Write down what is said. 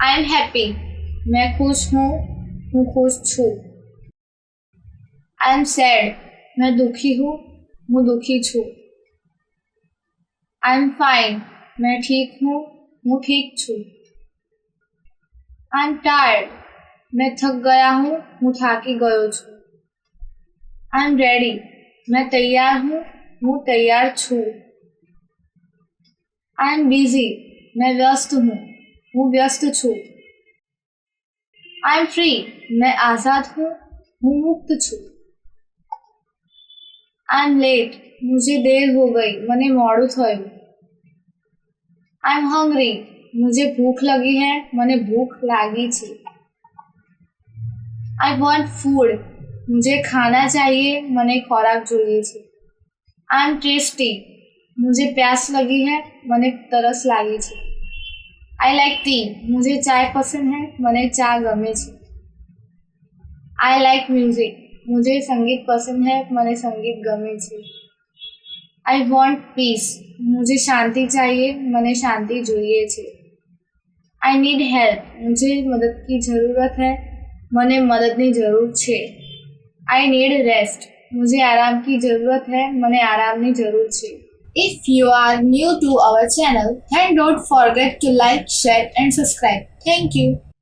I am happy, मैं खुश हूँ, खुश छू। आई एम सैड, मैं दुखी दुखी छू। आई एम फाइन, मैं ठीक हूँ ठीक छू। आई एम टायर्ड, मैं थक गया हूँ थाकी गयो छू। आई एम रेडी, मैं तैयार हूँ तैयार छू। आई एम बिजी, मैं व्यस्त हूँ व्यस्त छू। आई एम फ्री, मैं आज़ाद हूँ मुक्त छू। आई एम लेट, मुझे देर हो गई मने मोड़ू थयुं। आई एम हंग्री, मुझे भूख लगी है मने भूख लागी छे। आई वॉन्ट फूड, मुझे खाना चाहिए मने खोराक જોઈએ છે। आई एम टेस्टी, मुझे प्यास लगी है मने तरस लागी छे। आई लाइक टी, मुझे चाय पसंद है मने चा गमे छे। आई लाइक म्यूजिक, मुझे संगीत पसंद है मने संगीत गमे छे। आई वॉन्ट पीस, मुझे शांति चाहिए मने शांति જોઈએ છે। आई नीड हेल्प, मुझे मदद की ज़रूरत है मने मददनी ज़रूर छे। आई नीड रेस्ट, मुझे आराम की ज़रूरत है मने आरामनी ज़रूर छे। If you are new to our channel, then don't forget to like, share and subscribe. Thank you.